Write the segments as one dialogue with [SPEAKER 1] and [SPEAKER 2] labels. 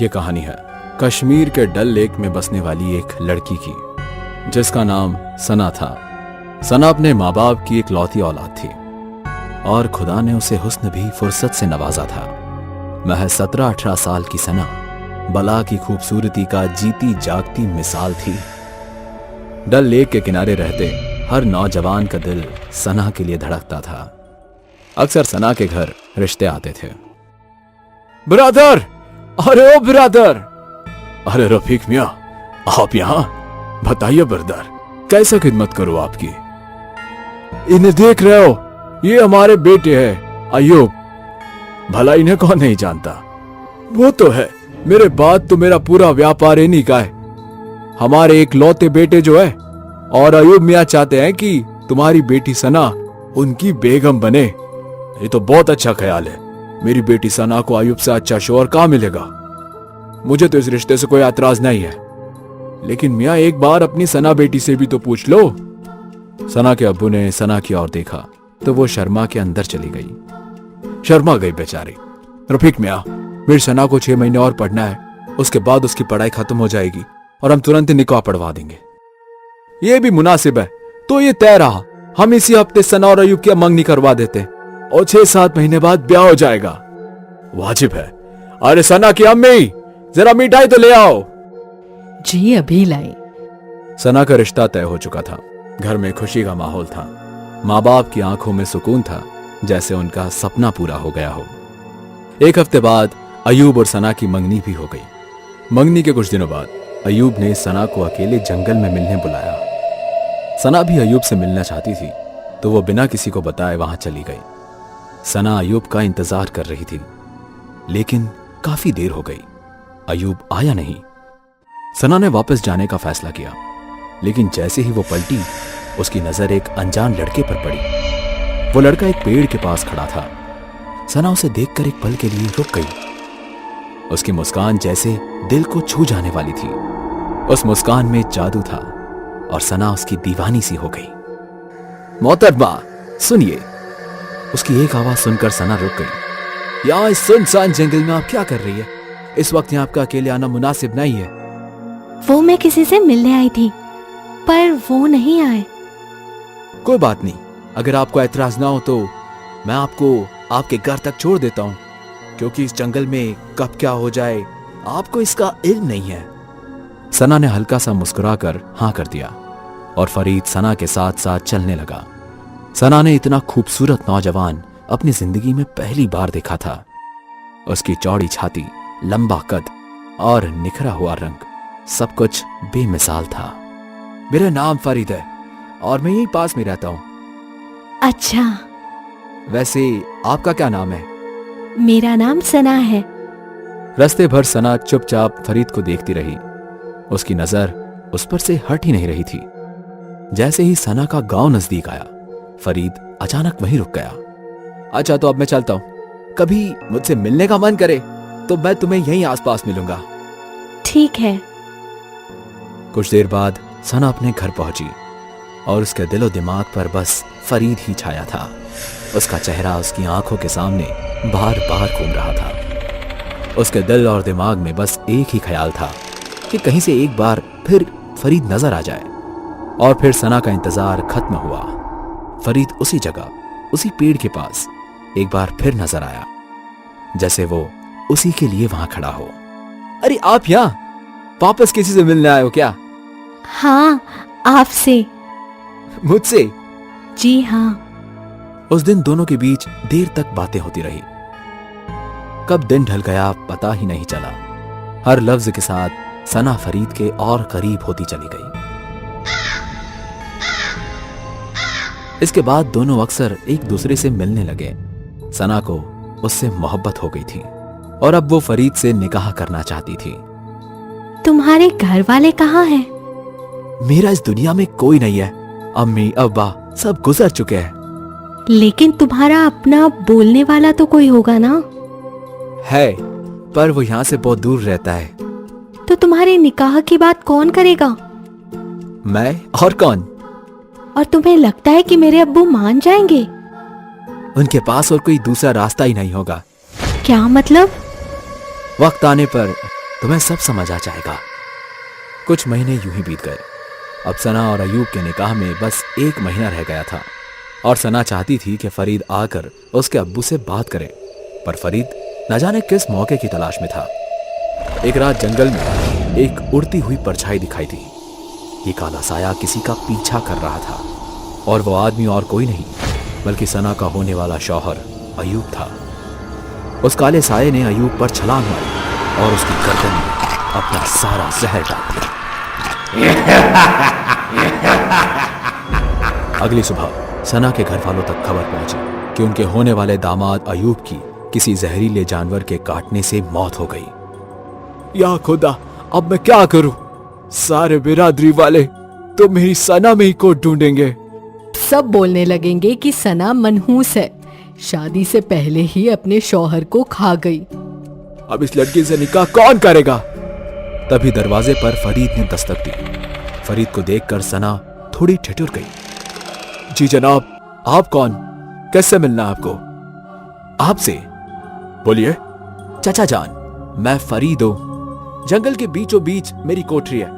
[SPEAKER 1] ये कहानी है कश्मीर के डल लेक में बसने वाली एक लड़की की, जिसका नाम सना था। सना अपने माँ बाप की इकलौती औलाद थी और खुदा ने उसे हुस्न भी फुर्सत से नवाजा था। महज 17-18 साल की सना बला की खूबसूरती का जीती जागती मिसाल थी। डल लेक के किनारे रहते हर नौजवान का दिल सना के लिए धड़कता था। अक्सर सना के घर रिश्ते आते थे। ब्रदर, अरे ओ ब्रदर, अरे रफीक मियां, आप यहां? बताइए ब्रदर, कैसे खिदमत करूं आपकी? इन्हें देख रहे हो, ये हमारे बेटे हैं अयूब। भला इन्हें कौन नहीं जानता? वो तो है, मेरे बाद तो मेरा पूरा व्यापार इन्हीं का है। हमारे एक लौते बेटे जो है, और अयूब मियां चाहते हैं कि तुम्हारी बेटी सना उनकी बेगम बने। ये तो बहुत अच्छा ख्याल है। मेरी बेटी सना को अयूब से अच्छा शौहर कहां मिलेगा? मुझे तो इस रिश्ते से कोई एतराज नहीं है, लेकिन मियां एक बार अपनी सना बेटी से भी तो पूछ लो। सना के अब्बू ने सना की ओर देखा तो वो शर्मा के अंदर चली गई। शर्मा गई बेचारी। रफीक मियां, मेरी सना को 6 महीने और पढ़ना है, उसके बाद उसकी पढ़ाई खत्म हो जाएगी और हम तुरंत निकाह पढ़वा देंगे। ये भी मुनासिब है, तो ये तय रहा, हम इसी हफ्ते सना और अयूब की मंगनी करवा देते और 6-7 महीने बाद ब्याह हो जाएगा। वाजिब है। अरे सना की अम्मी, जरा मिठाई तो ले आओ।
[SPEAKER 2] जी अभी लाई।
[SPEAKER 1] सना का रिश्ता तय हो चुका था। घर में खुशी का माहौल था। माँ बाप की आंखों में सुकून था, जैसे उनका सपना पूरा हो गया हो। एक हफ्ते बाद अयूब और सना की मंगनी भी हो गई। मंगनी के कुछ दिनों बाद अयूब ने सना को अकेले जंगल में मिलने बुलाया। सना भी अयूब से मिलना चाहती थी, तो वो बिना किसी को बताए वहां चली गई। सना अयूब का इंतजार कर रही थी, लेकिन काफी देर हो गई। अयूब आया नहीं। सना ने वापस जाने का फैसला किया, लेकिन जैसे ही वो पलटी, उसकी नजर एक अनजान लड़के पर पड़ी। वो लड़का एक पेड़ के पास खड़ा था। सना उसे देखकर एक पल के लिए रुक गई। उसकी मुस्कान जैसे दिल को छू जाने वाली थी। उस मुस्कान में जादू था और सना उसकी दीवानी सी हो गई। मोहतरमा, सुनिए। उसकी एक आवाज सुनकर सना रुक गई। यहाँ इस सुनसान जंगल में आप क्या कर रही है? इस वक्त यहाँ आपका अकेले आना मुनासिब नहीं है।
[SPEAKER 2] वो मैं किसी से मिलने आई थी, पर वो नहीं आए।
[SPEAKER 1] कोई बात नहीं, अगर आपको एतराज ना हो तो मैं आपको आपके घर तक छोड़ देता हूँ, क्योंकि इस जंगल में कब क्या हो जाए आपको इसका इल्म नहीं है। सना ने हल्का सा मुस्कुराकर हाँ कर दिया और फरीद सना के साथ साथ चलने लगा। सना ने इतना खूबसूरत नौजवान अपनी जिंदगी में पहली बार देखा था। उसकी चौड़ी छाती, लंबा कद और निखरा हुआ रंग, सब कुछ बेमिसाल था। मेरा नाम फरीद है और मैं यहीं पास में रहता हूँ।
[SPEAKER 2] अच्छा,
[SPEAKER 1] वैसे आपका क्या नाम है?
[SPEAKER 2] मेरा नाम सना है।
[SPEAKER 1] रास्ते भर सना चुपचाप फरीद को देखती रही। उसकी नजर उस पर से हट ही नहीं रही थी। जैसे ही सना का गांव नजदीक आया, फरीद अचानक वहीं रुक गया। अच्छा, तो अब मैं चलता हूं। कभी मुझसे मिलने का मन करे तो मैं तुम्हें यहीं आसपास मिलूंगा।
[SPEAKER 2] ठीक है।
[SPEAKER 1] कुछ देर बाद सना अपने घर पहुंची और उसके दिलो दिमाग पर बस फरीद ही छाया था। उसका चेहरा उसकी आंखों के सामने बार बार घूम रहा था। उसके दिल और दिमाग में बस एक ही ख्याल था कि कहीं से एक बार फिर फरीद नजर आ जाए। और फिर सना का इंतजार खत्म हुआ। फरीद उसी जगह, उसी पेड़ के पास एक बार फिर नजर आया, जैसे वो उसी के लिए वहां खड़ा हो। अरे आप यहाँ वापस किसी से मिलने आए हो क्या?
[SPEAKER 2] हाँ, आपसे।
[SPEAKER 1] मुझसे?
[SPEAKER 2] जी हाँ।
[SPEAKER 1] उस दिन दोनों के बीच देर तक बातें होती रही। कब दिन ढल गया पता ही नहीं चला। हर लफ्ज के साथ सना फरीद के और करीब होती चली गई। इसके बाद दोनों अक्सर एक दूसरे से मिलने लगे। सना को उससे मोहब्बत हो गई थी और अब वो फरीद से निकाह करना चाहती थी।
[SPEAKER 2] तुम्हारे घर वाले कहाँ हैं?
[SPEAKER 1] मेरा इस दुनिया में कोई नहीं है। अम्मी अब्बा सब गुजर चुके हैं।
[SPEAKER 2] लेकिन तुम्हारा अपना बोलने वाला तो कोई होगा ना?
[SPEAKER 1] है, पर वो यहाँ से बहुत दूर रहता है।
[SPEAKER 2] तो तुम्हारे निकाह की बात कौन करेगा?
[SPEAKER 1] मैं और कौन?
[SPEAKER 2] और तुम्हें लगता है कि मेरे अब्बू मान जाएंगे?
[SPEAKER 1] उनके पास और कोई दूसरा रास्ता ही नहीं होगा।
[SPEAKER 2] क्या मतलब?
[SPEAKER 1] वक्त आने पर तुम्हें सब समझ आ जाएगा। कुछ महीने यूं ही बीत गए। अब सना और अयूब के निकाह में बस 1 महीना रह गया था और सना चाहती थी कि फरीद आकर उसके अब्बू से बात करे, पर फरीद न जाने किस मौके की तलाश में था। एक रात जंगल में एक उड़ती हुई परछाई दिखाई दी। ये काला साया किसी का पीछा कर रहा था और वो आदमी और कोई नहीं बल्कि सना का होने वाला शौहर अयूब था। उस काले साये ने अयूब पर छलांग मारी और उसकी गर्दन में अपना सारा जहर डाल दिया। अगली सुबह सना के घर वालों तक खबर पहुंची कि उनके होने वाले दामाद अयूब की किसी जहरीले जानवर के काटने से मौत हो गई। या खुदा, अब मैं क्या करूं? सारे बिरादरी वाले तो मेरी सना में ही को ढूंढेंगे।
[SPEAKER 3] सब बोलने लगेंगे कि सना मनहूस है, शादी से पहले ही अपने शौहर को खा गई।
[SPEAKER 1] अब इस लड़की से निकाह कौन करेगा? तभी दरवाजे पर फरीद ने दस्तक दी। फरीद को देखकर सना थोड़ी ठिठुर गई। जी जनाब, आप कौन? कैसे मिलना आपको? आपसे? बोलिए। चाचा जान, मैं फरीद हूं। जंगल के बीचों बीच मेरी कोठरी है।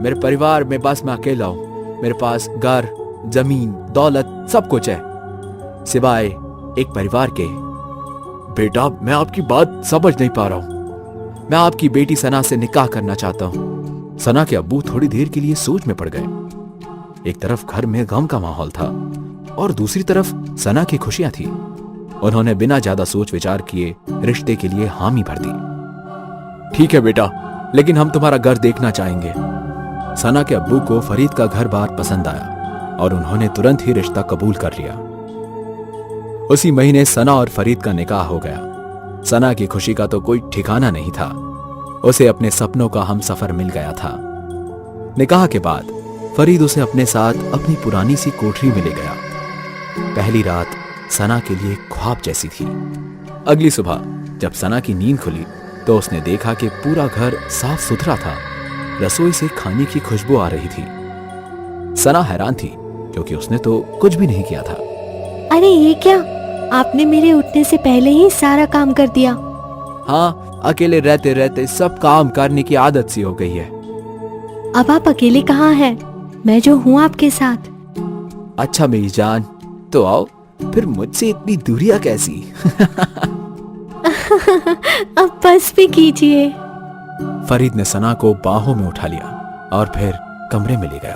[SPEAKER 1] मेरे परिवार में बस मैं अकेला हूं। मेरे पास घर, जमीन, दौलत सब कुछ है सिवाय एक परिवार के। बेटा, मैं आपकी बात समझ नहीं पा रहा हूं। मैं आपकी बेटी सना से निकाह करना चाहता हूं। सना के अब्बू थोड़ी देर के लिए सोच में पड़ गए। एक तरफ घर में गम का माहौल था और दूसरी तरफ सना की खुशियां थी। उन्होंने बिना ज्यादा सोच विचार किए रिश्ते के लिए हामी भर दी। ठीक है बेटा, लेकिन हम तुम्हारा घर देखना चाहेंगे। सना के अब्बू को फरीद का घर बार पसंद आया और उन्होंने तुरंत ही रिश्ता कबूल कर लिया। उसी महीने सना और फरीद का निकाह हो गया। सना की खुशी का तो कोई ठिकाना नहीं था। उसे अपने सपनों का हमसफर मिल गया था। निकाह के बाद फरीद उसे अपने साथ अपनी पुरानी सी कोठरी में ले गया। पहली रात सना के लिए ख्वाब जैसी थी। अगली सुबह जब सना की नींद खुली तो उसने देखा कि पूरा घर साफ सुथरा था। रसोई से खाने की खुशबू आ रही थी। सना हैरान थी क्योंकि उसने तो कुछ भी नहीं किया था।
[SPEAKER 2] अरे ये क्या, आपने मेरे उठने से पहले ही सारा काम कर दिया।
[SPEAKER 1] हाँ, अकेले रहते रहते सब काम करने की आदत सी हो गई है।
[SPEAKER 2] अब आप अकेले कहाँ हैं? मैं जो हूँ आपके साथ।
[SPEAKER 1] अच्छा मेरी जान, तो आओ, फिर मुझसे इतनी दूरियां कैसी?
[SPEAKER 2] अब बस भी कीजिए।
[SPEAKER 1] फरीद ने सना को बाहों में उठा लिया और फिर कमरे में ले गया।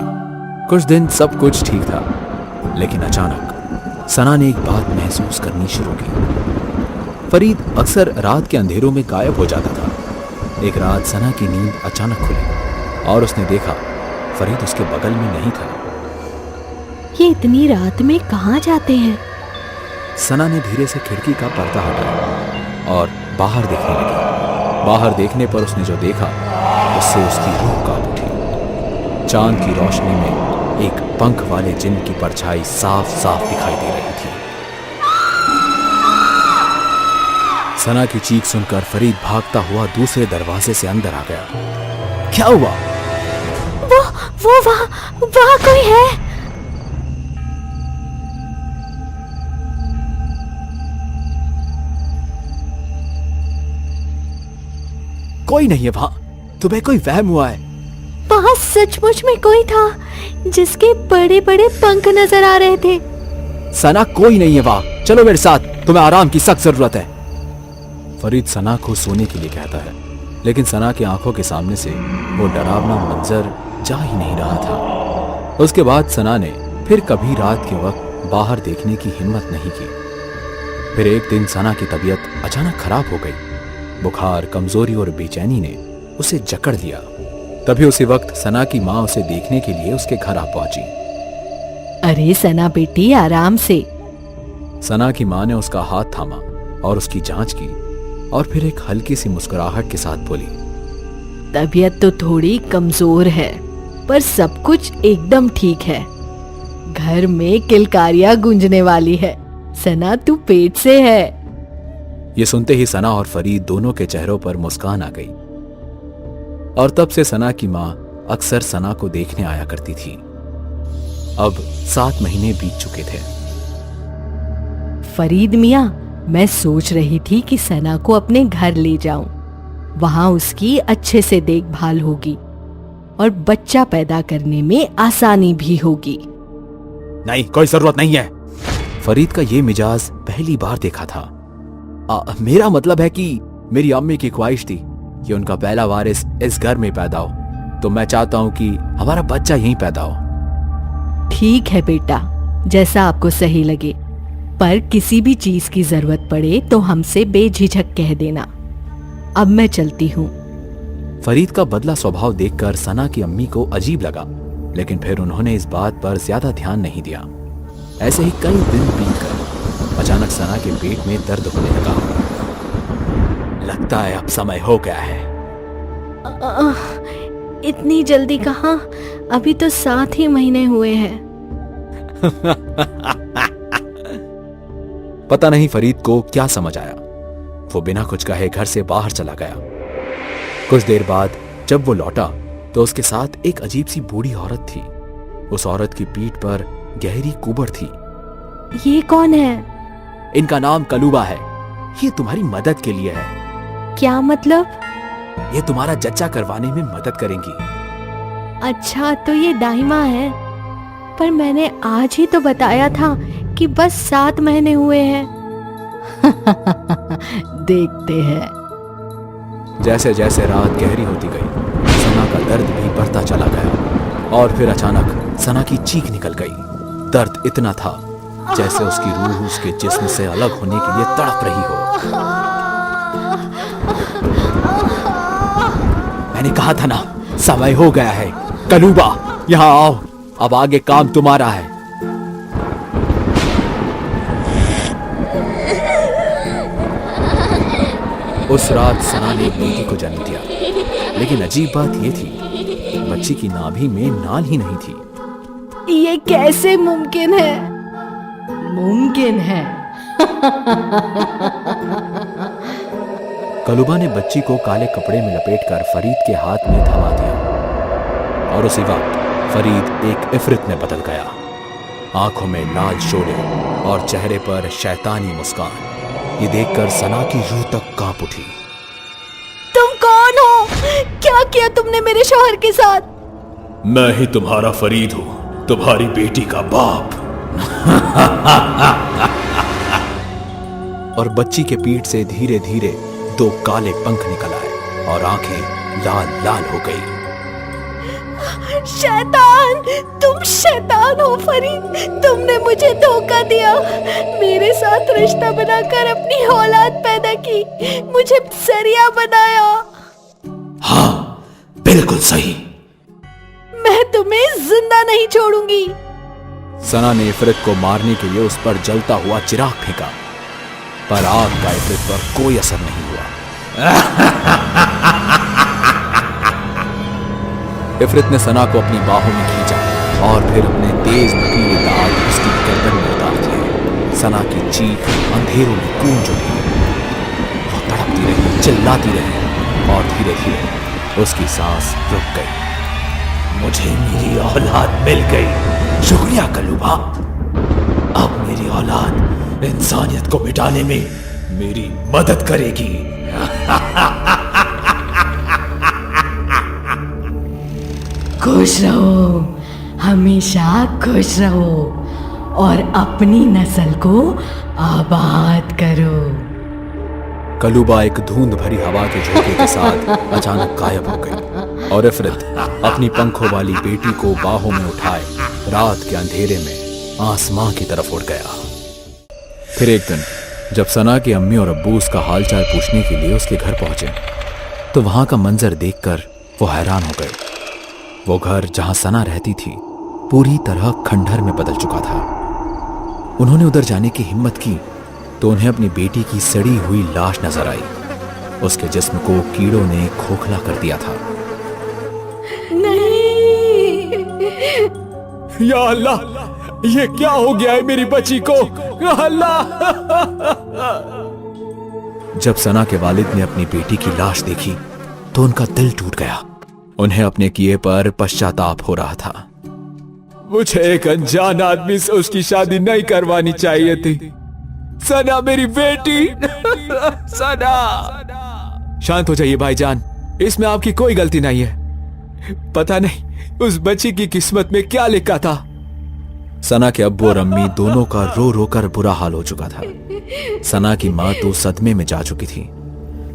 [SPEAKER 1] कुछ दिन सब कुछ ठीक था, लेकिन अचानक सना ने एक बात महसूस करनी शुरू की। फरीद अक्सर रात के अंधेरों में गायब हो जाता था। एक रात सना की नींद अचानक खुली और उसने देखा फरीद उसके बगल में नहीं था।
[SPEAKER 2] ये इतनी रात में कहाँ जाते हैं?
[SPEAKER 1] सना ने धीरे से खिड़की का पर्दा हटाया और बाहर देखने लगी। बाहर देखने पर उसने जो देखा उससे उसकी रूह कांप उठी। चांद की रोशनी में एक पंख वाले जिन की परछाई साफ साफ दिखाई दे रही थी। सना की चीख सुनकर फरीद भागता हुआ दूसरे दरवाजे से अंदर आ गया। क्या हुआ?
[SPEAKER 2] वो वहाँ कोई है।
[SPEAKER 1] कोई नहीं है वहां। तुम्हें कोई वहम हुआ है?
[SPEAKER 2] वहाँ सचमुच में कोई था जिसके बड़े बड़े पंख नजर आ रहे थे।
[SPEAKER 1] सना, कोई नहीं है वहां। चलो मेरे साथ, तुम्हें आराम की सख्त जरूरत है। फरीद सना को सोने के लिए कहता है, लेकिन सना की आंखों के सामने से वो डरावना मंजर जा ही नहीं रहा था। उसके बाद सना ने फिर कभी रात के वक्त बाहर देखने की हिम्मत नहीं की। फिर एक दिन सना की तबीयत अचानक खराब हो गई। बुखार, कमजोरी और बेचैनी ने उसे जकड़ लिया। तभी उसी वक्त सना की माँ उसे देखने के लिए उसके घर आ पहुंची।
[SPEAKER 3] अरे सना बेटी, आराम से।
[SPEAKER 1] सना की माँ ने उसका हाथ थामा और उसकी जांच की और फिर एक हल्की सी मुस्कुराहट के साथ बोली,
[SPEAKER 3] तबीयत तो थोड़ी कमजोर है पर सब कुछ एकदम ठीक है। घर में किलकारियां गूंजने वाली है। सना, तू पेट से है।
[SPEAKER 1] ये सुनते ही सना और फरीद दोनों के चेहरों पर मुस्कान आ गई और तब से सना की माँ अक्सर सना को देखने आया करती थी। अब 7 महीने बीत चुके थे।
[SPEAKER 3] फरीद मियाँ, मैं सोच रही थी कि सना को अपने घर ले जाऊं। वहां उसकी अच्छे से देखभाल होगी और बच्चा पैदा करने में आसानी भी होगी।
[SPEAKER 1] नहीं, कोई जरूरत नहीं है। फरीद का ये मिजाज पहली बार देखा था। मेरा मतलब है कि मेरी अम्मी की ख्वाहिश थी कि उनका पहला वारिस इस घर में पैदा हो, तो मैं चाहता हूं कि हमारा बच्चा यहीं पैदा हो।
[SPEAKER 3] ठीक है बेटा, जैसा आपको सही लगे, पर किसी भी चीज की जरूरत पड़े तो हमसे बेझिझक कह देना। अब मैं चलती हूँ।
[SPEAKER 1] फरीद का बदला स्वभाव देखकर सना की अम्मी को अजीब लगा, लेकिन फिर उन्होंने इस बात पर ज्यादा ध्यान नहीं दिया। ऐसे ही कई दिन बीतकर अचानक सना के पेट में दर्द होने लगा। लगता है अब समय हो गया है।
[SPEAKER 2] इतनी जल्दी कहाँ? अभी तो 7 ही महीने हुए हैं।
[SPEAKER 1] पता नहीं फरीद को क्या समझ आया। वो बिना कुछ कहे घर से बाहर चला गया। कुछ देर बाद जब वो लौटा तो उसके साथ एक अजीब सी बूढ़ी औरत थी। उस औरत की पीठ पर गहरी कुबड़ थी।
[SPEAKER 2] ये कौन है?
[SPEAKER 1] इनका नाम कलूबा है। ये तुम्हारी मदद के लिए है।
[SPEAKER 2] क्या मतलब?
[SPEAKER 1] ये तुम्हारा जच्चा करवाने में मदद करेंगी।
[SPEAKER 2] अच्छा, तो ये दाहिमा है। पर मैंने आज ही तो बताया था कि बस 7 महीने हुए हैं।
[SPEAKER 3] देखते हैं।
[SPEAKER 1] जैसे जैसे रात गहरी होती गई, सना का दर्द भी बढ़ता चला गया और फिर अचानक सना की चीख निकल गई। दर्द इतना था जैसे उसकी रूह उसके जिस्म से अलग होने के लिए तड़प रही हो। मैंने कहा था ना, समय हो गया है। कलूबा, यहाँ आओ, अब आगे काम तुम्हारा है। उस रात सना ने एक बेटी को जन्म दिया, लेकिन अजीब बात यह थी, बच्ची की नाभि में नाल ही नहीं थी।
[SPEAKER 2] ये कैसे मुमकिन है?
[SPEAKER 3] मुमकिन है।
[SPEAKER 1] कलूबा ने बच्ची को काले कपड़े में लपेटकर फरीद के हाथ में थमा दिया और उसी वक्त फरीद एक इफरित में बदल गया। आंखों में लाल शोले और चेहरे पर शैतानी मुस्कान। ये देखकर सना की रूह तक कांप उठी।
[SPEAKER 2] तुम कौन हो? क्या किया तुमने मेरे शौहर के साथ?
[SPEAKER 1] मैं ही तुम्हारा फरीद हूँ, तुम्हारी बेटी का बाप। और बच्ची के पीठ से धीरे धीरे 2 काले पंख निकल आए और आंखें लाल लाल हो गई।
[SPEAKER 2] शैतान! तुम शैतान हो फरीद। तुमने मुझे धोखा दिया, मेरे साथ रिश्ता बनाकर अपनी औलाद पैदा की, मुझे सरिया बनाया।
[SPEAKER 1] हाँ, बिल्कुल सही।
[SPEAKER 2] मैं तुम्हें जिंदा नहीं छोड़ूंगी।
[SPEAKER 1] सना ने इफरित को मारने के लिए उस पर जलता हुआ चिराग फेंका, पर आग का इफरित पर कोई असर नहीं हुआ। इफरित ने सना को अपनी बाहों में खींचा और फिर अपने तेज नुकीले दांत उसकी गर्दन में उतार दिए। सना की चीख अंधेरों में गूंज उठी। वो तड़पती रही, चिल्लाती रही और धीरे धीरे उसकी सांस रुक गई। मुझे मेरी औलाद मिल गई। शुक्रिया कलूबा। अब मेरी औलाद इंसानियत को मिटाने में मेरी मदद करेगी।
[SPEAKER 3] खुश रहो, हमेशा खुश रहो और अपनी नस्ल को आबाद करो।
[SPEAKER 1] कलूबा एक धुंध भरी हवा के झोंके के साथ अचानक गायब हो गई और इफरित अपनी पंखों वाली बेटी को बाहों में उठाए रात के अंधेरे में आसमां की तरफ उड़ गया। फिर एक दिन जब सना की अम्मी और अब्बू उसका हालचाल पूछने के लिए उसके घर पहुंचे, तो वहां का मंजर देखकर वो हैरान हो गए। वो घर जहां सना रहती थी पूरी तरह खंडहर में बदल चुका था। उन्होंने उधर जाने की हिम्मत की तो उन्हें अपनी बेटी की सड़ी हुई लाश नजर आई। उसके जिस्म को कीड़ों ने खोखला कर दिया था।
[SPEAKER 2] नहीं।
[SPEAKER 1] या अल्लाह, ये क्या हो गया है मेरी बच्ची को? या अल्लाह! जब सना के वालिद ने अपनी बेटी की लाश देखी तो उनका दिल टूट गया। उन्हें अपने किए पर पश्चाताप हो रहा था। मुझे एक अनजान आदमी से उसकी शादी नहीं करवानी चाहिए थी। सना मेरी बेटी। सना! शांत हो जाइए भाईजान, इसमें आपकी कोई गलती नहीं है। पता नहीं उस बच्ची की किस्मत में क्या लिखा था। सना के अब्बू और अम्मी दोनों का रो रो कर बुरा हाल हो चुका था। सना की मां तो सदमे में जा चुकी थी।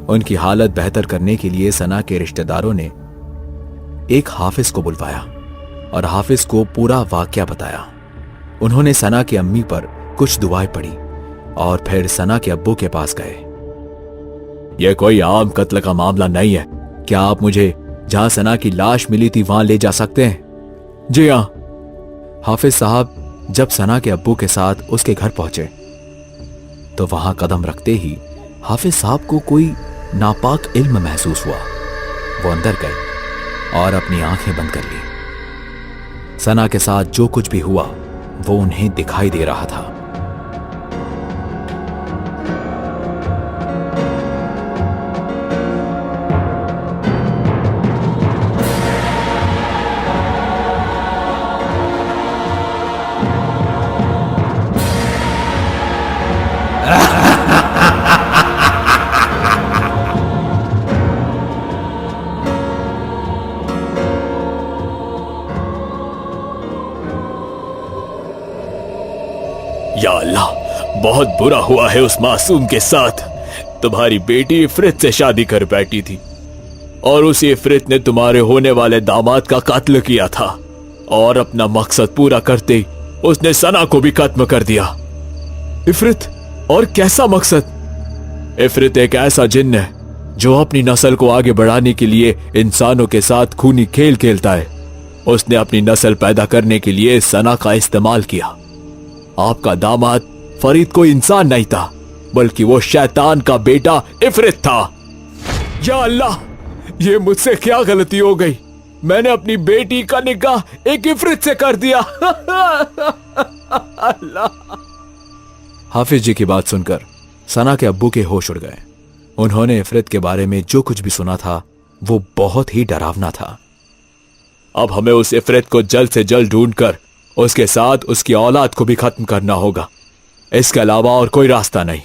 [SPEAKER 1] उनकी हालत बेहतर करने के लिए सना के रिश्तेदारों ने एक हाफिज को बुलवाया और हाफिज को पूरा वाकया बताया। उन्होंने सना की अम्मी पर कुछ दुआएं पढ़ी और फिर सना के अब्बू के पास गए। यह कोई आम कत्ल का मामला नहीं है, क्या आप मुझे जहां सना की लाश मिली थी वहां ले जा सकते हैं? जी हां। हाफिज साहब जब सना के अब्बू के साथ उसके घर पहुंचे तो वहां कदम रखते ही हाफिज साहब को कोई नापाक इल्म महसूस हुआ। वो अंदर गए और अपनी आंखें बंद कर ली। सना के साथ जो कुछ भी हुआ वो उन्हें दिखाई दे रहा था।
[SPEAKER 4] या अल्लाह, बहुत बुरा हुआ है उस मासूम के साथ। तुम्हारी बेटी इफरित से शादी कर बैठी थी और उस इफरित ने तुम्हारे होने वाले दामाद का कत्ल किया था और अपना मकसद पूरा करते ही उसने सना को भी खत्म कर दिया।
[SPEAKER 1] इफरित? और कैसा मकसद?
[SPEAKER 4] इफरित एक ऐसा जिन्न है जो अपनी नस्ल को आगे बढ़ाने के लिए इंसानों के साथ खूनी खेल खेलता है। उसने अपनी नस्ल पैदा करने के लिए सना का इस्तेमाल किया। आपका दामाद फरीद कोई इंसान नहीं था, बल्कि वो शैतान का बेटा इफरित था।
[SPEAKER 1] या अल्लाह, ये मुझसे क्या गलती हो गई? मैंने अपनी बेटी का निकाह एक इफरित से कर दिया। अल्लाह। हाफिज जी की बात सुनकर सना के अब्बू के होश उड़ गए। उन्होंने इफरित के बारे में जो कुछ भी सुना था वो बहुत ही डरावना था।
[SPEAKER 4] अब हमें उस इफरित को जल्द से जल्द ढूंढकर उसके साथ उसकी औलाद को भी खत्म करना होगा। इसके अलावा और कोई रास्ता नहीं।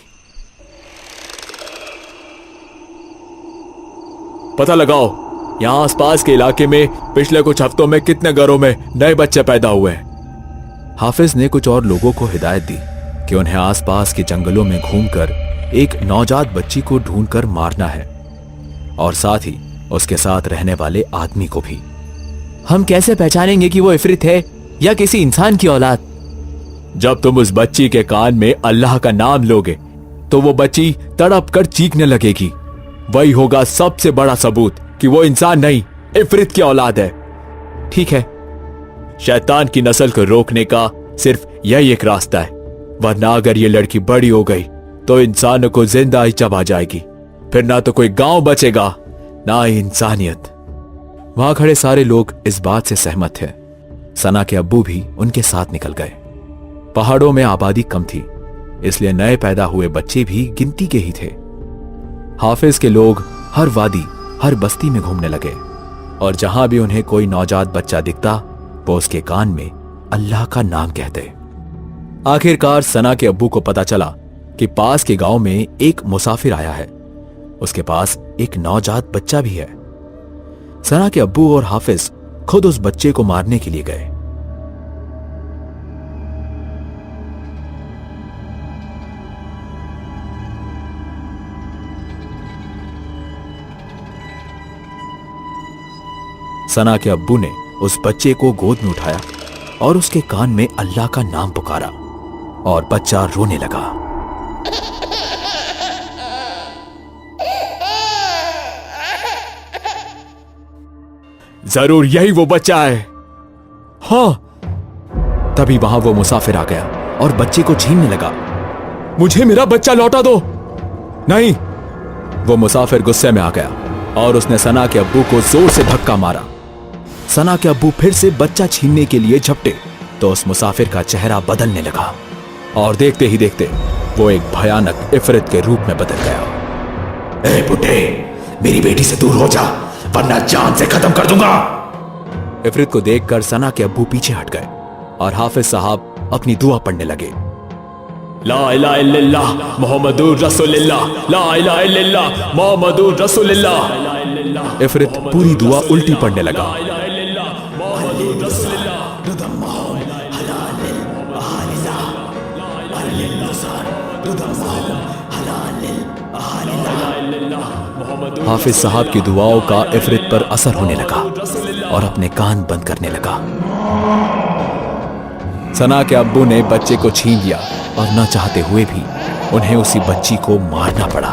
[SPEAKER 4] पता लगाओ यहां आसपास के इलाके में पिछले कुछ हफ्तों में कितने घरों में नए बच्चे पैदा हुए हैं।
[SPEAKER 1] हाफिज ने कुछ और लोगों को हिदायत दी कि उन्हें आसपास के जंगलों में घूमकर एक नवजात बच्ची को ढूंढकर मारना है और साथ ही उसके साथ रहने वाले आदमी को भी।
[SPEAKER 5] हम कैसे पहचानेंगे कि वो इफरित है या किसी इंसान की औलाद?
[SPEAKER 4] जब तुम उस बच्ची के कान में अल्लाह का नाम लोगे तो वो बच्ची तड़प कर चीखने लगेगी। वही होगा सबसे बड़ा सबूत कि वो इंसान नहीं, इफरित की औलाद है।
[SPEAKER 5] ठीक है।
[SPEAKER 4] शैतान की नस्ल को रोकने का सिर्फ यही एक रास्ता है, वरना अगर ये लड़की बड़ी हो गई तो इंसानों को जिंदा ही चबा जाएगी। फिर ना तो कोई गांव बचेगा ना ही इंसानियत।
[SPEAKER 1] वहां खड़े सारे लोग इस बात से सहमत थे। सना के अब्बू भी उनके साथ निकल गए। पहाड़ों में आबादी कम थी, इसलिए नए पैदा हुए बच्चे भी गिनती के ही थे। हाफिज के लोग हर वादी, हर बस्ती में घूमने लगे और जहां भी उन्हें कोई नवजात बच्चा दिखता वो उसके कान में अल्लाह का नाम कहते। आखिरकार सना के अब्बू को पता चला कि पास के गांव में एक मुसाफिर आया है। उसके पास एक नवजात बच्चा भी है। सना के अब्बू और हाफिज खुद उस बच्चे को मारने के लिए गए। सना के अब्बू ने उस बच्चे को गोद में उठाया और उसके कान में अल्लाह का नाम पुकारा और बच्चा रोने लगा।
[SPEAKER 4] जरूर यही वो बच्चा है।
[SPEAKER 1] हाँ। तभी वहां वो मुसाफिर आ गया और बच्चे को छीनने लगा।
[SPEAKER 4] मुझे मेरा बच्चा लौटा दो।
[SPEAKER 1] नहीं। वो मुसाफिर गुस्से में आ गया और उसने सना के अब्बू को जोर से धक्का मारा। सना के अब्बू फिर से बच्चा छीनने के लिए झपटे तो उस मुसाफिर का चेहरा बदलने लगा और देखते ही देखते वो एक भयानक इफरित के रूप में बदल गया।
[SPEAKER 4] ए बुड्ढे, मेरी बेटी से दूर हो जा वरना जान से खत्म कर दूंगा।
[SPEAKER 1] इफरित को देखकर सना के अब्बू पीछे हट गए और हाफिज साहब अपनी दुआ पढ़ने लगे।
[SPEAKER 4] ला इलाहा इल्लल्लाह मुहम्मदुर रसूलुल्लाह, ला इलाहा इल्लल्लाह मुहम्मदुर रसूलुल्लाह।
[SPEAKER 1] इफरित पूरी दुआ उल्टी पढ़ने लगा। हाफिज साहब की दुआओं का इफरित पर असर होने लगा और अपने कान बंद करने लगा। सना के अब्बू ने बच्चे को छीन लिया और न चाहते हुए भी उन्हें उसी बच्ची को मारना पड़ा।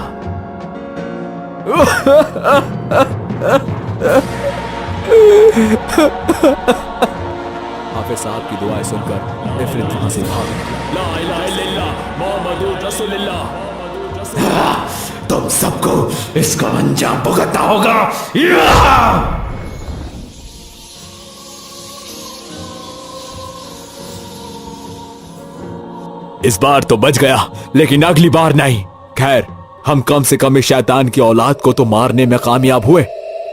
[SPEAKER 1] हाफिज साहब की दुआएं सुनकर इफरित वहां से भाग निकला।
[SPEAKER 4] ला इलाहा इल्लल्लाह मुहम्मदुर रसूलुल्लाह।
[SPEAKER 6] तुम सबको इसका अंजाम भुगतना होगा।
[SPEAKER 4] इस बार तो बच गया, लेकिन अगली बार नहीं। खैर, हम कम से कम इस शैतान की औलाद को तो मारने में कामयाब हुए।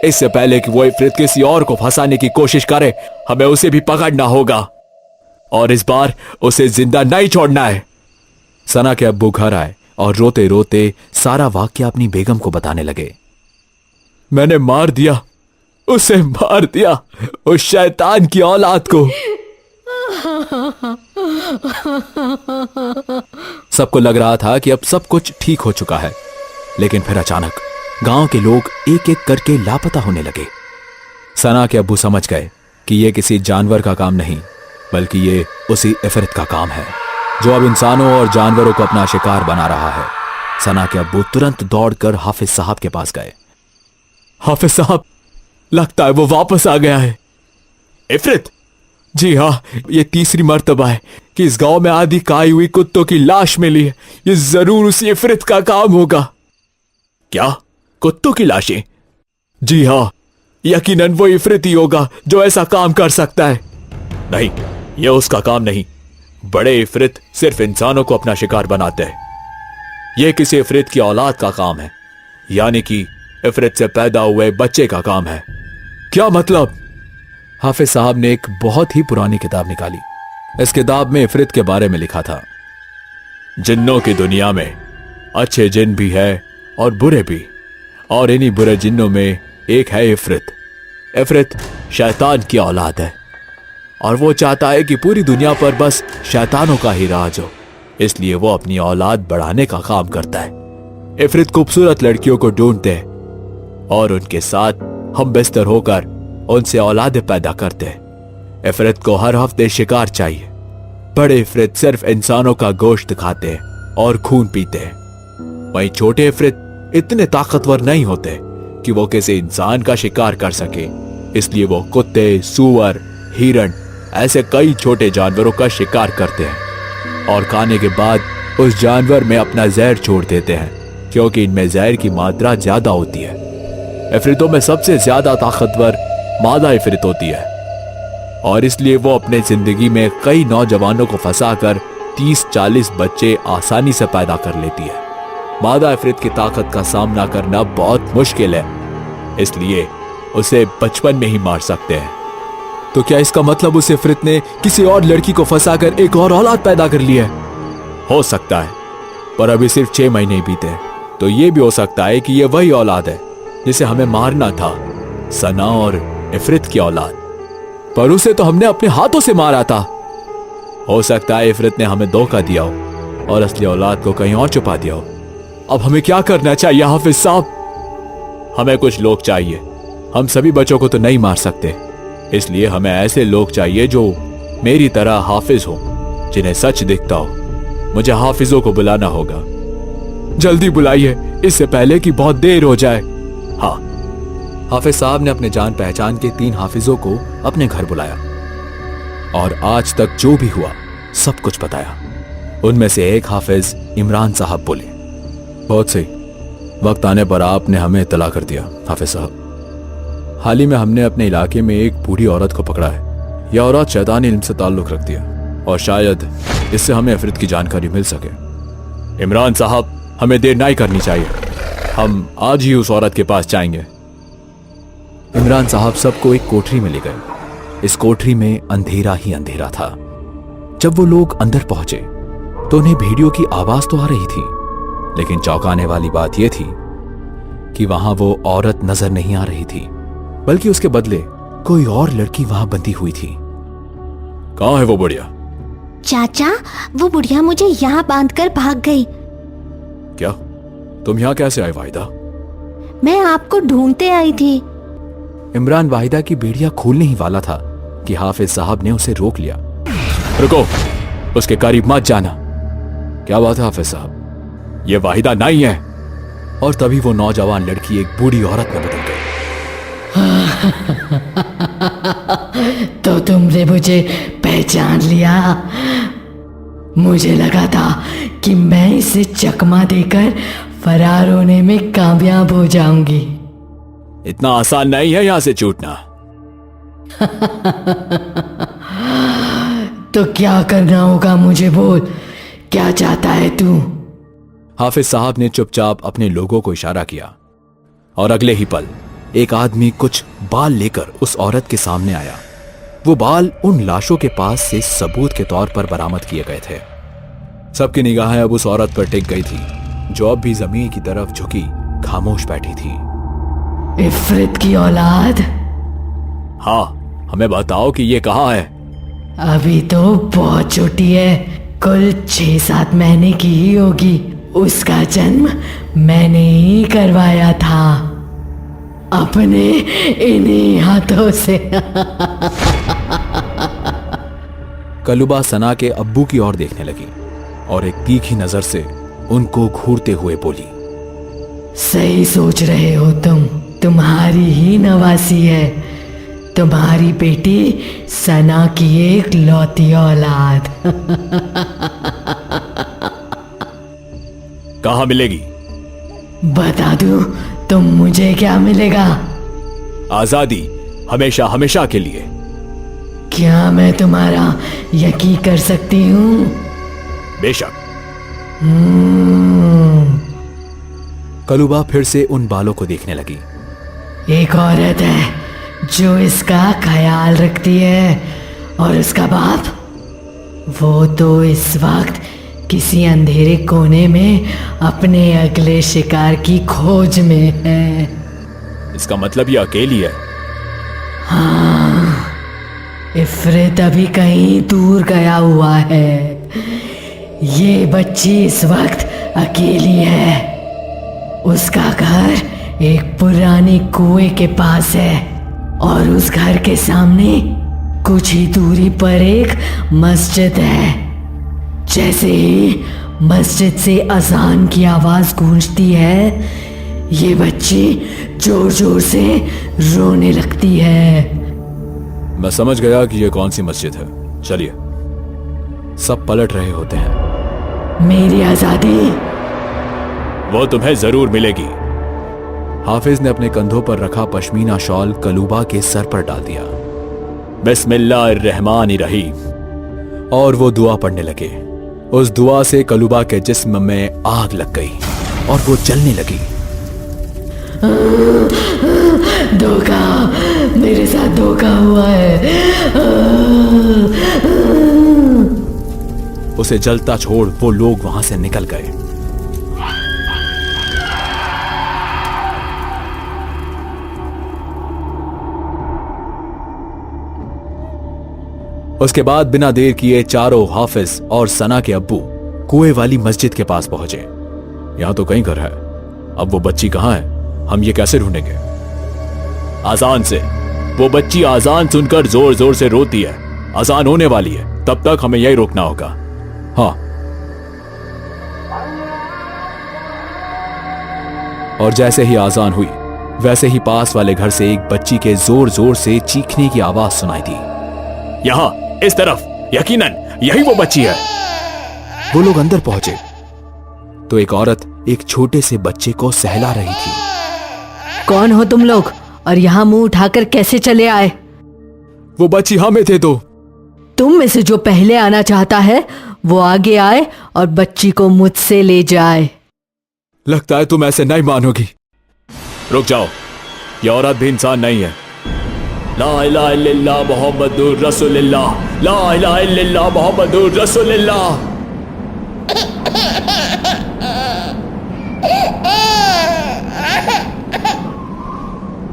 [SPEAKER 4] इससे पहले कि वो इफरित किसी और को फंसाने की कोशिश करे, हमें उसे भी पकड़ना होगा और इस बार उसे जिंदा नहीं छोड़ना है।
[SPEAKER 1] सना के अब्बू घर आए और रोते रोते सारा वाक्य अपनी बेगम को बताने लगे।
[SPEAKER 4] मैंने मार दिया, उसे मार दिया, उस शैतान की औलाद को।
[SPEAKER 1] सबको लग रहा था कि अब सब कुछ ठीक हो चुका है, लेकिन फिर अचानक गांव के लोग एक एक करके लापता होने लगे। सना के अब्बू समझ गए कि यह किसी जानवर का काम नहीं, बल्कि ये उसी इफरित का काम है जो अब इंसानों और जानवरों को अपना शिकार बना रहा है। सना के अब्बू तुरंत दौड़कर हाफिज साहब के पास गए।
[SPEAKER 4] हाफिज साहब, लगता है वो वापस आ गया है। इफरित? जी हाँ, ये तीसरी मर्तबा है कि इस गांव में आधी खाई हुई कुत्तों की लाश मिली है। ये जरूर उसी इफरित का काम होगा। क्या? कुत्तों की लाशें? जी हाँ, यकीनन वो इफरित ही होगा जो ऐसा काम कर सकता है। नहीं, ये उसका काम नहीं। बड़े इफरित सिर्फ इंसानों को अपना शिकार बनाते हैं। यह किसी इफरित की औलाद का काम है, यानी कि इफरित से पैदा हुए बच्चे का काम है। क्या मतलब?
[SPEAKER 1] हाफिज साहब ने एक बहुत ही पुरानी किताब निकाली। इस किताब में इफरित के बारे में लिखा था,
[SPEAKER 4] जिन्नों की दुनिया में अच्छे जिन भी है और बुरे भी, और इन्हीं बुरे जिन्नों में एक है इफरित। इफरित शैतान की औलाद है और वो चाहता है कि पूरी दुनिया पर बस शैतानों का ही राज हो, इसलिए वो अपनी औलाद बढ़ाने का काम करता है। इफरित खूबसूरत लड़कियों को ढूंढते हैं और उनके साथ हम बिस्तर होकर उनसे औलादें पैदा करते हैं। इफरित को हर हफ्ते शिकार चाहिए। बड़े इफरित सिर्फ इंसानों का गोश्त खाते हैं और खून पीते हैं। वहीं छोटे इफरित इतने ताकतवर नहीं होते कि वो किसी इंसान का शिकार कर सके, इसलिए वो कुत्ते, सूअर, हिरण ऐसे कई छोटे जानवरों का शिकार करते हैं और खाने के बाद उस जानवर में अपना जहर छोड़ देते हैं, क्योंकि इनमें जहर की मात्रा ज्यादा होती है। इफरितों में सबसे ज्यादा ताकतवर मादा इफरित होती है और इसलिए वो अपने जिंदगी में कई नौजवानों को फंसाकर 30-40 बच्चे आसानी से पैदा कर लेती है। मादा इफरित की ताकत का सामना करना बहुत मुश्किल है, इसलिए उसे बचपन में ही मार सकते हैं।
[SPEAKER 1] तो क्या इसका मतलब उस इफरित ने किसी और लड़की को फंसाकर एक और औलाद पैदा कर ली है?
[SPEAKER 4] हो सकता है, पर अभी सिर्फ 6 महीने बीते, तो ये भी हो सकता है कि ये वही औलाद है जिसे हमें मारना था, सना और इफरित की औलाद।
[SPEAKER 1] पर उसे तो हमने अपने हाथों से मारा था।
[SPEAKER 4] हो सकता है इफरित ने हमें धोखा दिया हो और असली औलाद को कहीं और छुपा दिया हो।
[SPEAKER 1] अब हमें क्या करना चाहिए हाफिज साहब?
[SPEAKER 4] हमें कुछ लोग चाहिए। हम सभी बच्चों को तो नहीं मार सकते, इसलिए हमें ऐसे लोग चाहिए जो मेरी तरह हाफिज हो, जिन्हें सच दिखता हो। मुझे हाफिजों को बुलाना होगा।
[SPEAKER 1] जल्दी बुलाइए, इससे पहले कि बहुत देर हो जाए।
[SPEAKER 4] हाँ।
[SPEAKER 1] हाफिज साहब ने अपने जान पहचान के 3 हाफिजों को अपने घर बुलाया और आज तक जो भी हुआ सब कुछ बताया। उनमें से एक हाफिज इमरान साहब बोले, बहुत सही, वक्त आने पर आपने हमें इत्तला कर दिया हाफिज साहब। हाल ही में हमने अपने इलाके में एक बूढ़ी औरत को पकड़ा है। यह औरत शैतानी इल्म से ताल्लुक रखती है और शायद इससे हमें इफरित की जानकारी मिल सके।
[SPEAKER 4] इमरान साहब, हमें देर नहीं करनी चाहिए, हम आज ही उस औरत के पास जाएंगे।
[SPEAKER 1] इमरान साहब सबको एक कोठरी में ले गए। इस कोठरी में अंधेरा ही अंधेरा था। जब वो लोग अंदर पहुंचे तो उन्हें भेड़ियों की आवाज तो आ रही थी, लेकिन चौंकाने वाली बात यह थी कि वहां वो औरत नजर नहीं आ रही थी, बल्कि उसके बदले कोई और लड़की वहां बंधी हुई थी।
[SPEAKER 4] कहाँ है वो बुढ़िया?
[SPEAKER 2] चाचा, वो बुढ़िया मुझे यहाँ बांधकर भाग गई।
[SPEAKER 4] क्या तुम यहाँ कैसे आए वाहिदा?
[SPEAKER 2] मैं आपको ढूंढते आई थी।
[SPEAKER 1] इमरान वाहिदा की बेड़िया खोलने ही वाला था कि हाफिज साहब ने उसे रोक लिया।
[SPEAKER 4] रुको, उसके करीब मत जाना। क्या बात है हाफिज साहब, ये वाहिदा नहीं है।
[SPEAKER 1] और तभी वो नौजवान लड़की एक बूढ़ी औरत में बदल गई।
[SPEAKER 3] तो तुमने मुझे पहचान लिया। मुझे लगा था कि मैं इसे चकमा देकर फरार होने में कामयाब हो जाऊंगी।
[SPEAKER 4] इतना आसान नहीं है यहां से छूटना।
[SPEAKER 3] तो क्या करना होगा मुझे बोल, क्या चाहता है तू?
[SPEAKER 1] हाफिज साहब ने चुपचाप अपने लोगों को इशारा किया और अगले ही पल एक आदमी कुछ बाल लेकर उस औरत के सामने आया। वो बाल उन लाशों के पास से सबूत के तौर पर बरामद किए गए थे। सबकी निगाहें अब उस औरत पर टिक गई थी, जो अब भी जमीन की तरफ झुकी खामोश बैठी थी।
[SPEAKER 3] इफ्रित की औलाद,
[SPEAKER 4] हाँ, हमें बताओ कि ये कहाँ है।
[SPEAKER 3] अभी तो बहुत छोटी है, कुल 6-7 महीने की ही होगी। उसका जन्म मैंने ही करवाया था अपने इन्हीं हाथों से।
[SPEAKER 1] कलुबा सना के अब्बू की ओर देखने लगी और एक तीखी नजर से उनको घूरते हुए बोली,
[SPEAKER 3] सही सोच रहे हो तुम, तुम्हारी ही नवासी है, तुम्हारी बेटी सना की एक लौती औलाद।
[SPEAKER 4] कहाँ मिलेगी?
[SPEAKER 3] बता दूं तुम मुझे क्या मिलेगा?
[SPEAKER 4] आजादी, हमेशा हमेशा के लिए।
[SPEAKER 3] क्या मैं तुम्हारा यकीन कर सकती हूँ?
[SPEAKER 4] बेशक।
[SPEAKER 1] कलुबा फिर से उन बालों को देखने लगी।
[SPEAKER 3] एक औरत है जो इसका ख्याल रखती है, और उसका बाप, वो तो इस वक्त किसी अंधेरे कोने में अपने अगले शिकार की खोज में है।
[SPEAKER 4] इसका मतलब ये अकेली है?
[SPEAKER 3] हाँ, इफ्रित अभी कहीं दूर गया हुआ है। ये बच्ची इस वक्त अकेली है। उसका घर एक पुराने कुएं के पास है, और उस घर के सामने कुछ ही दूरी पर एक मस्जिद है। जैसे ही मस्जिद से अजान की आवाज गूंजती है, ये बच्ची जोर जोर से रोने लगती है।
[SPEAKER 4] मैं समझ गया कि ये कौन सी मस्जिद है। चलिए।
[SPEAKER 1] सब पलट रहे होते हैं।
[SPEAKER 3] मेरी आजादी,
[SPEAKER 4] वो तुम्हें जरूर मिलेगी।
[SPEAKER 1] हाफिज ने अपने कंधों पर रखा पश्मीना शॉल कलुबा के सर पर डाल दिया।
[SPEAKER 4] बिस्मिल्लाहिर्रहमानिर्रहीम।
[SPEAKER 1] और वो दुआ पढ़ने लगे। उस दुआ से कलुबा के जिस्म में आग लग गई और वो जलने लगी।
[SPEAKER 3] धोखा, मेरे साथ धोखा हुआ है।
[SPEAKER 1] उसे जलता छोड़ वो लोग वहां से निकल गए। उसके बाद बिना देर किए चारों हाफिज और सना के अब्बू कुएं वाली मस्जिद के पास पहुंचे।
[SPEAKER 4] यहां तो कहीं घर है। अब वो बच्ची कहां है? हम ये कैसे ढूंढेंगे? आजान से। वो बच्ची आजान सुनकर जोर जोर से रोती है। आजान होने वाली है, तब तक हमें यही रोकना होगा। हाँ।
[SPEAKER 1] और जैसे ही आजान हुई, वैसे ही पास वाले घर से एक बच्ची के जोर जोर से चीखने की आवाज सुनाई दी।
[SPEAKER 4] यहां, इस तरफ, यकीनन यही वो बच्ची है।
[SPEAKER 1] वो लोग अंदर पहुंचे तो एक औरत एक छोटे से बच्चे को सहला रही थी।
[SPEAKER 3] कौन हो तुम लोग, और यहाँ मुंह उठाकर कैसे चले आए?
[SPEAKER 1] वो बच्ची हमें थे। तो
[SPEAKER 3] तुम में से जो पहले आना चाहता है वो आगे आए और बच्ची को मुझसे ले जाए।
[SPEAKER 1] लगता है तुम ऐसे नहीं मानोगी।
[SPEAKER 4] रुक जाओ, ये औरत भी इंसान नहीं है। ला इलाहा इल्लल्लाह मुहम्मदुर रसूलुल्लाह, ला इलाहा इल्लल्लाह मुहम्मदुर रसूलुल्लाह।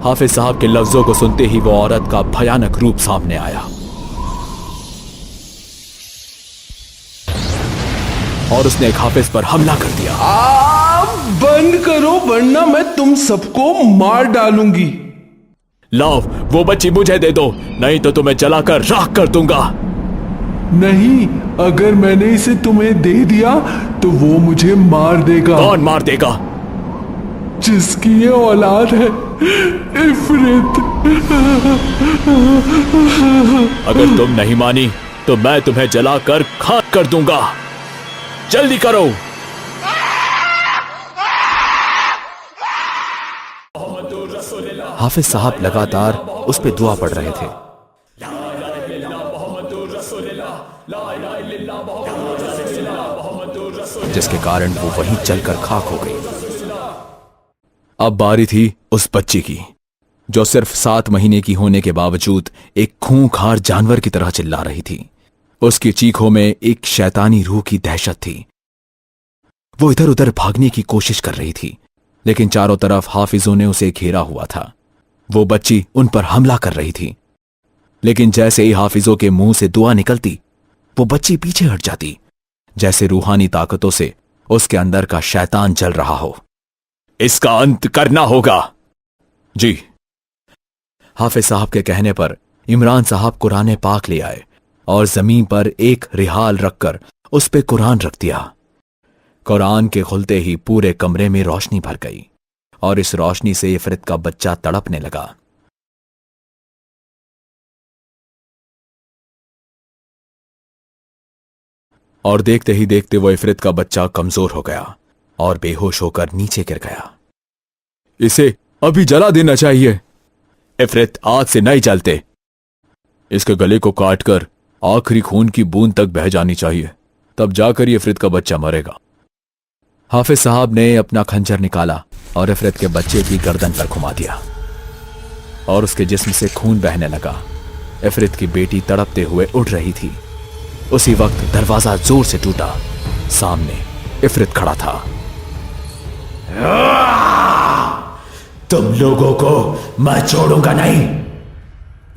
[SPEAKER 4] हाफिज साहब के लफ्जों को सुनते ही वो औरत का भयानक रूप सामने आया और उसने एक हाफिज पर हमला कर दिया।
[SPEAKER 7] बंद करो वरना मैं तुम सबको मार डालूंगी।
[SPEAKER 4] लाओ वो बच्ची मुझे दे दो, नहीं तो तुम्हें जलाकर राख कर दूंगा।
[SPEAKER 7] नहीं, अगर मैंने इसे तुम्हें दे दिया तो वो मुझे मार देगा।
[SPEAKER 4] कौन मार देगा?
[SPEAKER 7] जिसकी ये औलाद है, इफरित।
[SPEAKER 4] अगर तुम नहीं मानी तो मैं तुम्हें जलाकर खाक कर दूंगा। जल्दी करो।
[SPEAKER 1] हाफिज साहब लगातार उस पे दुआ पढ़ रहे थे। जिसके कारण वो वहीं जलकर खाक हो गई। अब बारी थी उस बच्ची की, जो सिर्फ 7 महीने की होने के बावजूद एक खूंखार जानवर की तरह चिल्ला रही थी। उसकी चीखों में एक शैतानी रूह की दहशत थी। वो इधर उधर भागने की कोशिश कर रही थी, लेकिन चारों तरफ हाफिजों ने उसे घेरा हुआ था। वो बच्ची उन पर हमला कर रही थी, लेकिन जैसे ही हाफिजों के मुंह से दुआ निकलती, वो बच्ची पीछे हट जाती, जैसे रूहानी ताकतों से उसके अंदर का शैतान जल रहा हो।
[SPEAKER 4] इसका अंत करना होगा।
[SPEAKER 1] जी। हाफिज साहब के कहने पर इमरान साहब कुरान पाक ले आए और जमीन पर एक रिहाल रखकर उस पे कुरान रख दिया। कुरान के खुलते ही पूरे कमरे में रोशनी भर गई और इस रोशनी से इफरित का बच्चा तड़पने लगा। और देखते ही देखते वो इफरित का बच्चा कमजोर हो गया और बेहोश होकर नीचे गिर गया।
[SPEAKER 4] इसे अभी जला देना चाहिए। इफरित आज से नहीं चलते। इसके गले को काटकर आखिरी खून की बूंद तक बह जानी चाहिए, तब जाकर ये इफरित का बच्चा मरेगा।
[SPEAKER 1] हाफिज साहब ने अपना खंजर निकाला और इफरित के बच्चे की गर्दन पर घुमा दिया और उसके जिस्म से खून बहने लगा। इफरित की बेटी तड़पते हुए उड़ रही थी। उसी वक्त दरवाजा जोर से टूटा। सामने इफरित खड़ा था।
[SPEAKER 6] तुम लोगों को मैं छोड़ूंगा नहीं।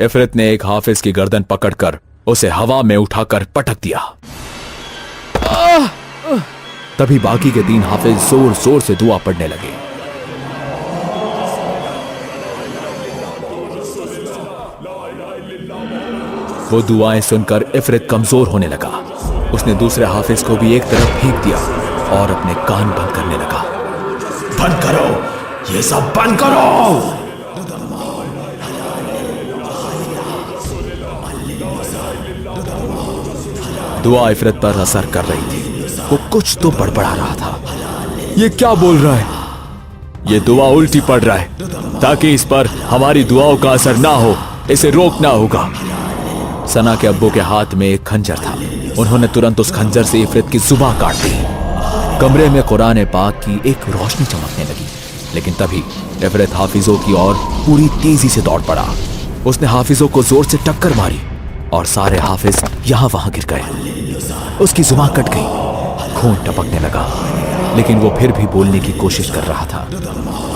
[SPEAKER 1] इफरित ने एक हाफिज की गर्दन पकड़कर उसे हवा में उठाकर पटक दिया। तभी बाकी के 3 हाफिज जोर जोर से दुआ पढ़ने लगे। वो दुआएं सुनकर इफरित कमजोर होने लगा। उसने दूसरे हाफिज को भी एक तरफ फेंक दिया और अपने कान बंद करने लगा।
[SPEAKER 6] बंद करो, ये सब बंद करो।
[SPEAKER 1] दुआ इफरित पर असर कर रही थी। वो कुछ तो बड़बड़ा रहा था। ये क्या बोल रहा है?
[SPEAKER 4] ये दुआ उल्टी पड़ रहा है ताकि इस पर हमारी दुआओं का असर ना हो। इसे रोकना होगा।
[SPEAKER 1] सना के अब्बू के हाथ में एक खंजर था। उन्होंने तुरंत उस खंजर से इफरित की जुबान काट दी। कमरे में कुरान पाक की एक रोशनी चमकने लगी, लेकिन तभी इफरित हाफिजों की ओर पूरी तेजी से दौड़ पड़ा। उसने हाफिजों को जोर से टक्कर मारी और सारे हाफिज यहां वहां गिर गए। उसकी जुबान कट गई, खून टपकने लगा, लेकिन वो फिर भी बोलने की कोशिश कर रहा था।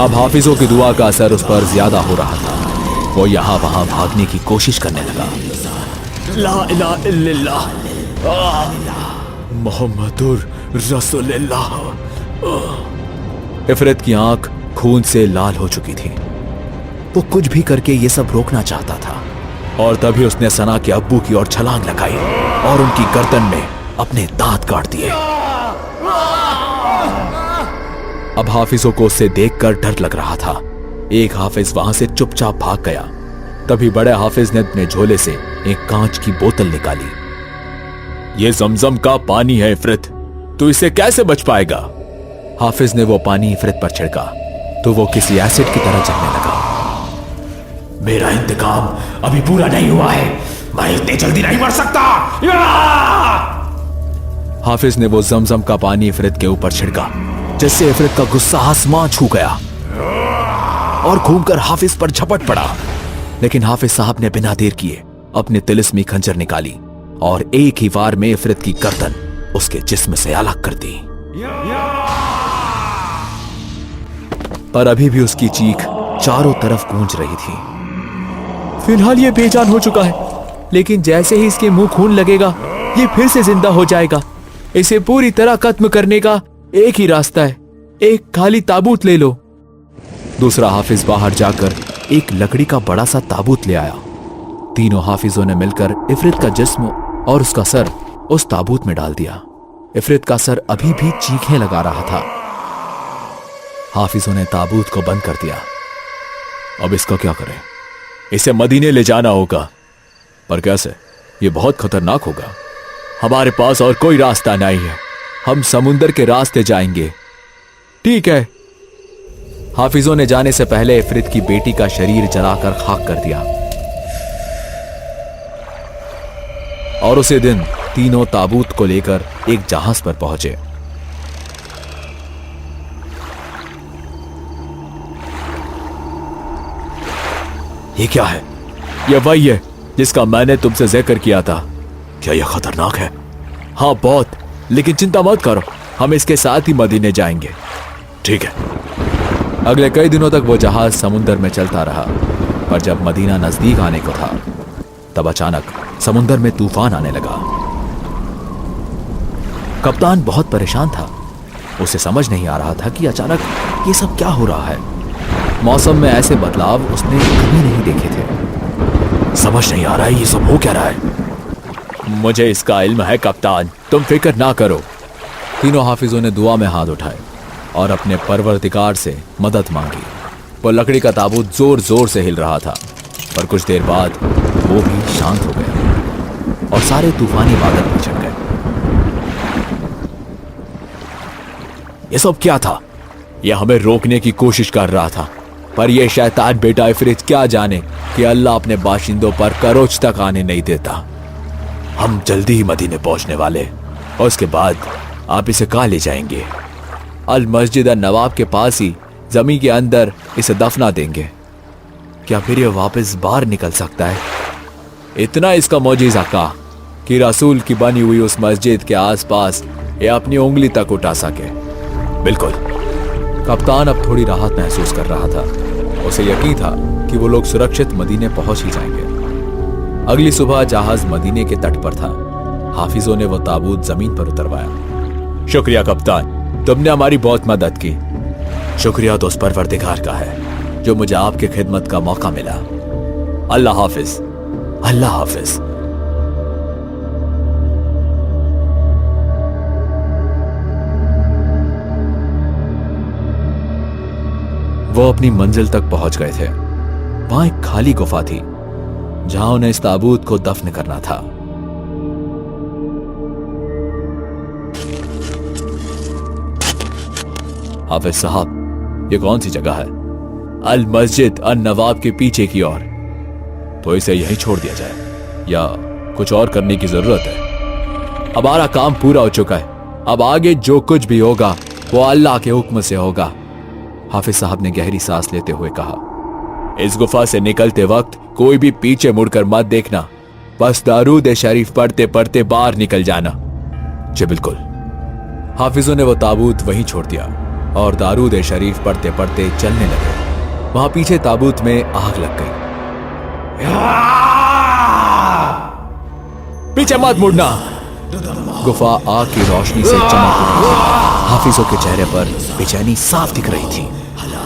[SPEAKER 1] अब हाफिजों की दुआ का असर उस पर ज्यादा हो रहा था। वो यहां वहां भागने की कोशिश करने लगा।
[SPEAKER 4] ला इलाहा इल्लल्लाह मुहम्मदुर रसूलुल्लाह।
[SPEAKER 1] इफरित की आंख खून से लाल हो चुकी थी। वो कुछ भी करके ये सब रोकना चाहता था और तभी उसने सना के अब्बू की ओर छलांग लगाई और उनकी गर्दन में अपने दांत काट दिए। अब हाफिजों को उससे देखकर डर लग रहा था। एक हाफिज वहां से चुपचाप भाग गया। तभी बड़े हाफिज ने अपने झोले से एक कांच की बोतल निकाली।
[SPEAKER 4] ये जमजम का पानी है इफरित, तू इससे कैसे बच पाएगा?
[SPEAKER 1] हाफिज ने वो पानी इफरित पर छिड़का तो वो किसी एसिड की तरह जलने लगा।
[SPEAKER 6] मेरा इंतकाम अभी पूरा नहीं हुआ है, मैं इतनी जल्दी नहीं मर सकता।
[SPEAKER 1] हाफिज ने वो जमजम का पानी इफरित के ऊपर छिड़का, जिससे इफरित का गुस्सा आसमां छू गया और घूमकर हाफिज पर झपट पड़ा। लेकिन हाफिज साहब ने बिना देर किए अपने तिलिस्मी खंजर निकाली और एक ही वार में इफरित की गर्दन उसके जिस्म से अलग कर दी। पर अभी भी उसकी चीख चारों तरफ गूंज रही थी।
[SPEAKER 5] फिलहाल ये बेजान हो चुका है, लेकिन जैसे ही इसके मुंह खून लगेगा ये फिर से जिंदा हो जाएगा। इसे पूरी तरह खत्म करने का एक ही रास्ता है, एक खाली ताबूत ले लो।
[SPEAKER 1] दूसरा हाफिज बाहर जाकर एक लकड़ी का बड़ा सा ताबूत ले आया। तीनों हाफिजों ने मिलकर इफरित का जिस्म और उसका सर उस ताबूत में डाल दिया। इफरित का सर अभी भी चीखें लगा रहा था। हाफिजों ने ताबूत को बंद कर दिया।
[SPEAKER 4] अब इसका क्या करें? इसे मदीने ले जाना होगा। पर कैसे? ये बहुत खतरनाक होगा। हमारे पास और कोई रास्ता नहीं है। हम समुंदर के रास्ते जाएंगे।
[SPEAKER 1] ठीक है। हाफिजों ने जाने से पहले इफरित की बेटी का शरीर जलाकर खाक कर दिया। और उसी दिन तीनों ताबूत को लेकर एक जहाज पर पहुंचे।
[SPEAKER 4] ये क्या है? ये वही है जिसका मैंने तुमसे जिक्र किया था। क्या यह खतरनाक है? हाँ बहुत, लेकिन चिंता मत करो, हम इसके साथ ही मदीने जाएंगे। ठीक है।
[SPEAKER 1] अगले कई दिनों तक वो जहाज समुंदर में चलता रहा, पर जब मदीना नजदीक आने को था तब अचानक समुंदर में तूफान आने लगा। कप्तान बहुत परेशान था। उसे समझ नहीं आ रहा था कि अचानक ये सब क्या हो रहा है। मौसम में ऐसे बदलाव उसने कभी नहीं देखे थे।
[SPEAKER 4] समझ नहीं आ रहा है ये सब हो क्या रहा है। मुझे इसका इल्म है कप्तान, तुम फिक्र ना करो।
[SPEAKER 1] तीनों हाफिजों ने दुआ में हाथ उठाए और अपने परवरदिगार से मदद मांगी। वो लकड़ी का ताबूत जोर जोर से हिल रहा था, पर कुछ देर बाद वो भी शांत हो गया और सारे तूफानी बादल भी छट गए।
[SPEAKER 4] ये सब क्या था? यह हमें रोकने की कोशिश कर रहा था, पर यह शैतान बेटा इफरित क्या जाने कि अल्लाह अपने बाशिंदों पर करोच तक आने नहीं देता। हम जल्दी ही मदीने पहुंचने वाले, और उसके बाद आप इसे कहाँ ले जाएंगे?
[SPEAKER 1] अल मस्जिद अल नवाब के पास ही जमीन के अंदर इसे दफना देंगे। क्या फिर ये वापस बाहर निकल सकता है?
[SPEAKER 4] इतना इसका मौजिज़ा का कि रसूल की बनी हुई उस मस्जिद के आसपास ये अपनी उंगली तक उठा सके। बिल्कुल।
[SPEAKER 1] कप्तान अब थोड़ी राहत महसूस कर रहा था। उसे यकीन था कि वो लोग सुरक्षित मदीने पहुंच ही जाएंगे। अगली सुबह जहाज मदीने के तट पर था। हाफिजों ने वो ताबूत जमीन पर उतरवाया।
[SPEAKER 4] शुक्रिया कप्तान, तुमने हमारी बहुत मदद की। शुक्रिया तो उस परवरदिगार का है जो मुझे आपकी खिदमत का मौका मिला। अल्लाह हाफिज। अल्लाह हाफिज। वो अपनी मंजिल तक पहुंच गए थे। वहां एक खाली गुफा थी जहां उन्हें इस ताबूत को दफन करना था। हाफिज साहब, ये कौन सी जगह है? अल मस्जिद अल नवाब के पीछे की ओर। तो इसे यहीं छोड़ दिया जाए या कुछ और करने की जरूरत है? हमारा काम पूरा हो चुका है। अब आगे जो कुछ भी होगा वो अल्लाह के हुक्म से होगा। हाफिज साहब ने गहरी सांस लेते हुए कहा, इस गुफा से निकलते वक्त कोई भी पीछे मुड़कर मत देखना। बस दारूद शरीफ पढ़ते पढ़ते बाहर निकल जाना। जी बिल्कुल। हाफिजों ने वो ताबूत वहीं छोड़ दिया और दारूद शरीफ पढ़ते पढ़ते चलने लगे। वहां पीछे ताबूत में आग लग गई। पीछे मत मुड़ना। गुफा आग की रोशनी से चमक रही थी। हाफिजों के चेहरे पर बेचैनी साफ दिख रही थी।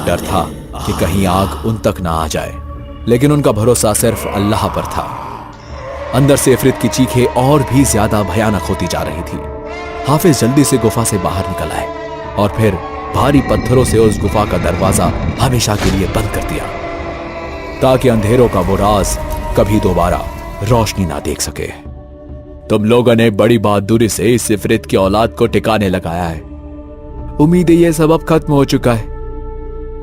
[SPEAKER 4] डर था कि कहीं आग उन तक ना आ जाए, लेकिन उनका भरोसा सिर्फ अल्लाह पर था। अंदर से इफरित की चीखें और भी ज्यादा भयानक होती जा रही थी। हाफिज जल्दी से गुफा से बाहर निकल आए और फिर भारी पत्थरों से उस गुफा का दरवाजा हमेशा के लिए बंद कर दिया, ताकि अंधेरों का वो राज कभी दोबारा रोशनी ना देख सके। तुम लोगों ने बड़ी बहादुरी से इस इफरित की औलाद को ठिकाने लगाया है। उम्मीद है ये सब अब खत्म हो चुका है।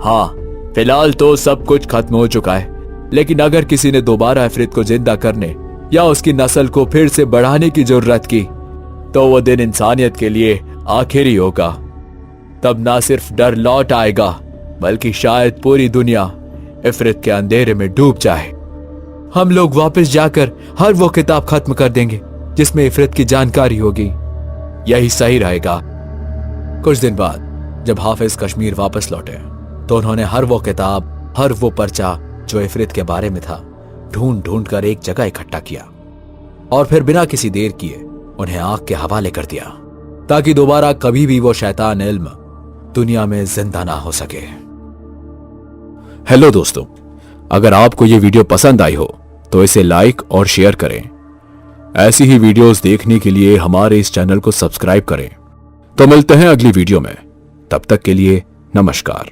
[SPEAKER 4] हाँ, फिलहाल तो सब कुछ खत्म हो चुका है, लेकिन अगर किसी ने दोबारा इफरित को जिंदा करने या उसकी नस्ल को फिर से बढ़ाने की जरूरत की, तो वो दिन इंसानियत के लिए आखिरी होगा। तब ना सिर्फ डर लौट आएगा, बल्कि शायद पूरी दुनिया इफरित के अंधेरे में डूब जाए। हम लोग वापस जाकर हर वो किताब खत्म कर देंगे जिसमें इफरित की जानकारी होगी। यही सही रहेगा।
[SPEAKER 1] कुछ दिन बाद जब हाफिज कश्मीर वापस लौटे तो उन्होंने हर वो किताब, हर वो पर्चा जो इफरित के बारे में था, ढूंढ ढूंढ कर एक जगह इकट्ठा किया और फिर बिना किसी देर किए उन्हें आग के हवाले कर दिया, ताकि दोबारा कभी भी वो शैतान इल्म दुनिया में जिंदा ना हो सके।
[SPEAKER 4] हेलो दोस्तों, अगर आपको ये वीडियो पसंद आई हो तो इसे लाइक और शेयर करें। ऐसी ही वीडियोस देखने के लिए हमारे इस चैनल को सब्सक्राइब करें। तो मिलते हैं अगली वीडियो में, तब तक के लिए नमस्कार।